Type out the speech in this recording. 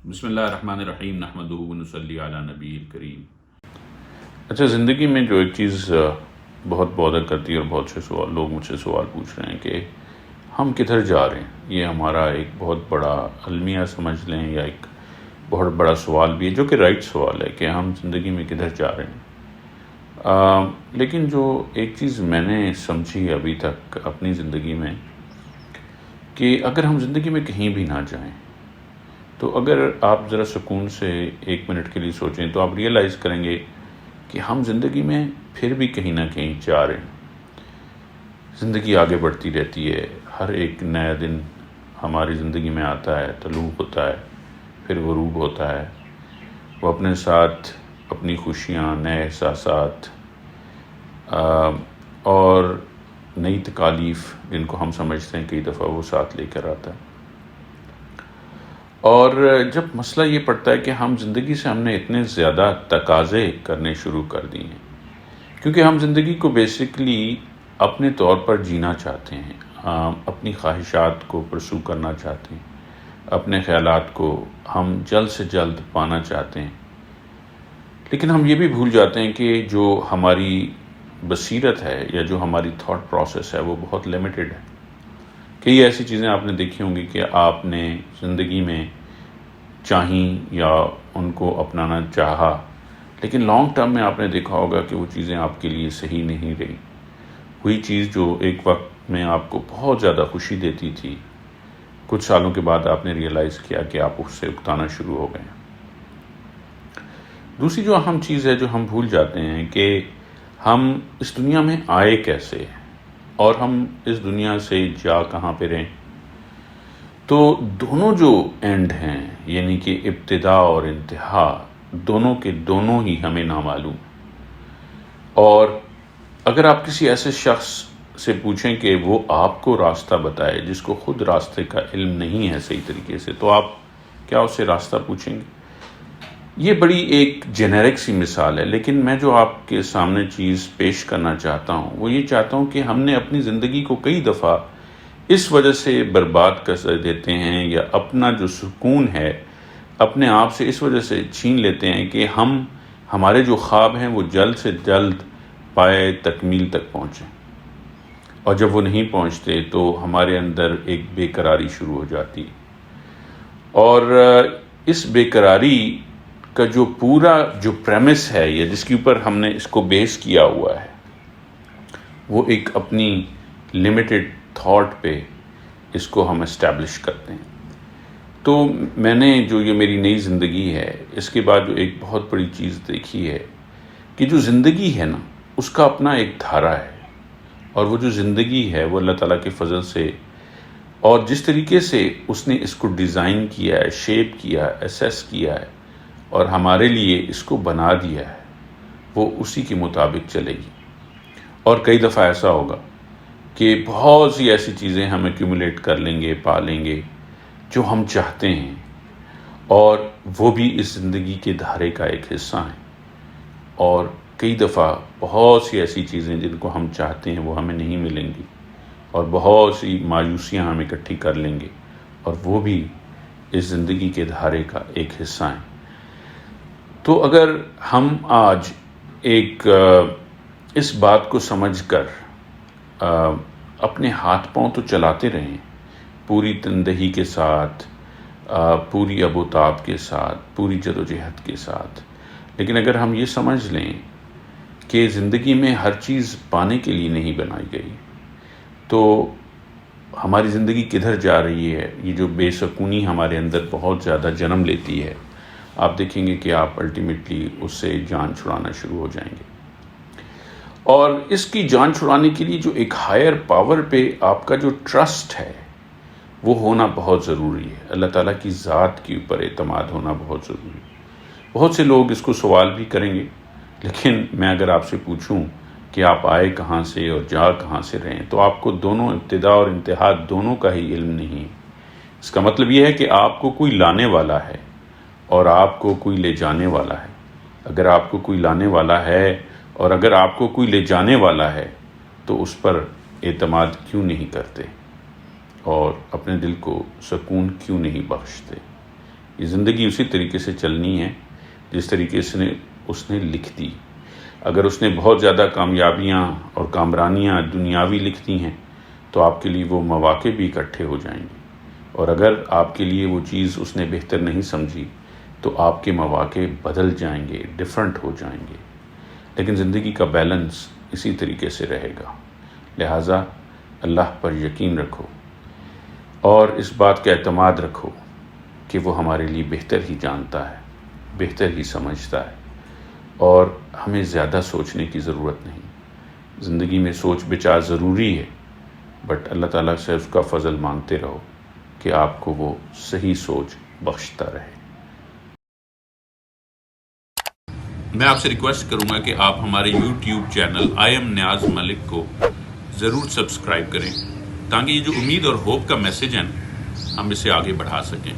بسم اللہ الرحمن الرحیم نحمدہ ونصلی علی نبی الکریم۔ اچھا، زندگی میں جو ایک چیز بہت بودر کرتی ہے اور بہت سے لوگ مجھ سے سوال پوچھ رہے ہیں کہ ہم کدھر جا رہے ہیں۔ یہ ہمارا ایک بہت بڑا المیہ سمجھ لیں یا ایک بہت بڑا سوال بھی ہے، جو کہ رائٹ سوال ہے کہ ہم زندگی میں کدھر جا رہے ہیں۔ لیکن جو ایک چیز میں نے سمجھی ابھی تک اپنی زندگی میں، کہ اگر ہم زندگی میں کہیں بھی نہ جائیں تو اگر آپ ذرا سکون سے 1 منٹ کے لیے سوچیں تو آپ ریئلائز کریں گے کہ ہم زندگی میں پھر بھی کہیں نہ کہیں جا رہے ہیں۔ زندگی آگے بڑھتی رہتی ہے، ہر ایک نیا دن ہماری زندگی میں آتا ہے، طلوع ہوتا ہے، پھر غروب ہوتا ہے۔ وہ اپنے ساتھ اپنی خوشیاں، نئے احساسات اور نئی تکالیف، جن کو ہم سمجھتے ہیں کئی دفعہ، وہ ساتھ لے کر آتا ہے۔ اور جب مسئلہ یہ پڑتا ہے کہ ہم زندگی سے ہم نے اتنے زیادہ تقاضے کرنے شروع کر دیے ہیں، کیونکہ ہم زندگی کو بیسکلی اپنے طور پر جینا چاہتے ہیں، اپنی خواہشات کو پرسو کرنا چاہتے ہیں، اپنے خیالات کو ہم جلد سے جلد پانا چاہتے ہیں، لیکن ہم یہ بھی بھول جاتے ہیں کہ جو ہماری بصیرت ہے یا جو ہماری تھاٹ پروسیس ہے وہ بہت لیمیٹڈ ہے۔ کئی ایسی چیزیں آپ نے دیکھی ہوں گی کہ آپ نے زندگی میں چاہیں یا ان کو اپنانا چاہا، لیکن لانگ ٹرم میں آپ نے دیکھا ہوگا کہ وہ چیزیں آپ کے لیے صحیح نہیں رہی۔ وہی چیز جو ایک وقت میں آپ کو بہت زیادہ خوشی دیتی تھی، کچھ سالوں کے بعد آپ نے ریئلائز کیا کہ آپ اس سے اکتانا شروع ہو گئے ہیں۔ دوسری جو اہم چیز ہے جو ہم بھول جاتے ہیں کہ ہم اس دنیا میں آئے کیسے اور ہم اس دنیا سے جا کہاں پہ رہیں۔ تو دونوں جو اینڈ ہیں، یعنی کہ ابتدا اور انتہا، دونوں کے دونوں ہی ہمیں نامعلوم۔ اور اگر آپ کسی ایسے شخص سے پوچھیں کہ وہ آپ کو راستہ بتائے، جس کو خود راستے کا علم نہیں ہے صحیح طریقے سے، تو آپ کیا اس سے راستہ پوچھیں گے؟ یہ بڑی ایک جنیرک سی مثال ہے، لیکن میں جو آپ کے سامنے چیز پیش کرنا چاہتا ہوں وہ یہ چاہتا ہوں کہ ہم نے اپنی زندگی کو کئی دفعہ اس وجہ سے برباد کر دیتے ہیں، یا اپنا جو سکون ہے اپنے آپ سے اس وجہ سے چھین لیتے ہیں کہ ہمارے جو خواب ہیں وہ جلد سے جلد پائے تکمیل تک پہنچیں، اور جب وہ نہیں پہنچتے تو ہمارے اندر ایک بے قراری شروع ہو جاتی۔ اور اس بے قراری کا جو پورا جو پریمس ہے یا جس کے اوپر ہم نے اس کو بیس کیا ہوا ہے، وہ ایک اپنی لمیٹڈ تھاٹ پہ اس کو ہم اسٹیبلش کرتے ہیں۔ تو میں نے جو یہ میری نئی زندگی ہے، اس کے بعد جو ایک بہت بڑی چیز دیکھی ہے کہ جو زندگی ہے نا، اس کا اپنا ایک دھارا ہے، اور وہ جو زندگی ہے وہ اللہ تعالیٰ کے فضل سے اور جس طریقے سے اس نے اس کو ڈیزائن کیا ہے، شیپ کیا ہے، اسیس کیا ہے اور ہمارے لیے اس کو بنا دیا ہے، وہ اسی کے مطابق چلے گی۔ اور کئی دفعہ ایسا ہوگا کہ بہت سی ایسی چیزیں ہم ایکیومولیٹ کر لیں گے، پا لیں گے جو ہم چاہتے ہیں، اور وہ بھی اس زندگی کے دھارے کا ایک حصہ ہیں۔ اور کئی دفعہ بہت سی ایسی چیزیں جن کو ہم چاہتے ہیں وہ ہمیں نہیں ملیں گی، اور بہت سی مایوسیاں ہم اکٹھی کر لیں گے، اور وہ بھی اس زندگی کے دھارے کا ایک حصہ ہیں۔ تو اگر ہم آج ایک اس بات کو سمجھ کر اپنے ہاتھ پاؤں تو چلاتے رہیں پوری تندہی کے ساتھ، پوری اب و تاب کے ساتھ، پوری جد و جہد کے ساتھ، لیکن اگر ہم یہ سمجھ لیں کہ زندگی میں ہر چیز پانے کے لیے نہیں بنائی گئی، تو ہماری زندگی کدھر جا رہی ہے، یہ جو بے سکونی ہمارے اندر بہت زیادہ جنم لیتی ہے، آپ دیکھیں گے کہ آپ الٹیمیٹلی اس سے جان چھڑانا شروع ہو جائیں گے۔ اور اس کی جان چھڑانے کے لیے جو ایک ہائر پاور پہ آپ کا جو ٹرسٹ ہے وہ ہونا بہت ضروری ہے۔ اللہ تعالیٰ کی ذات کے اوپر اعتماد ہونا بہت ضروری ہے۔ بہت سے لوگ اس کو سوال بھی کریں گے، لیکن میں اگر آپ سے پوچھوں کہ آپ آئے کہاں سے اور جا کہاں سے رہے ہیں، تو آپ کو دونوں ابتدا اور انتہا دونوں کا ہی علم نہیں ہے۔ اس کا مطلب یہ ہے کہ آپ کو کوئی لانے والا ہے اور آپ کو کوئی لے جانے والا ہے۔ اگر آپ کو کوئی لانے والا ہے اور اگر آپ کو کوئی لے جانے والا ہے، تو اس پر اعتماد کیوں نہیں کرتے اور اپنے دل کو سکون کیوں نہیں بخشتے؟ یہ زندگی اسی طریقے سے چلنی ہے جس طریقے سے اس نے لکھ دی. اگر اس نے بہت زیادہ کامیابیاں اور کامرانیاں دنیاوی لکھ دی ہیں تو آپ کے لیے وہ مواقع بھی اکٹھے ہو جائیں گے، اور اگر آپ کے لیے وہ چیز اس نے بہتر نہیں سمجھی تو آپ کے مواقع بدل جائیں گے، ڈیفرنٹ ہو جائیں گے. لیکن زندگی کا بیلنس اسی طریقے سے رہے گا. لہٰذا اللہ پر یقین رکھو اور اس بات کا اعتماد رکھو کہ وہ ہمارے لیے بہتر ہی جانتا ہے، بہتر ہی سمجھتا ہے، اور ہمیں زیادہ سوچنے کی ضرورت نہیں. زندگی میں سوچ بچار ضروری ہے، بٹ اللہ تعالیٰ سے اس کا فضل مانگتے رہو کہ آپ کو وہ صحیح سوچ بخشتا رہے. میں آپ سے ریکویسٹ کروں گا کہ آپ ہمارے یوٹیوب چینل آئی ایم نیاز ملک کو ضرور سبسکرائب کریں تاکہ یہ جو امید اور ہوپ کا میسج ہے ہم اسے آگے بڑھا سکیں.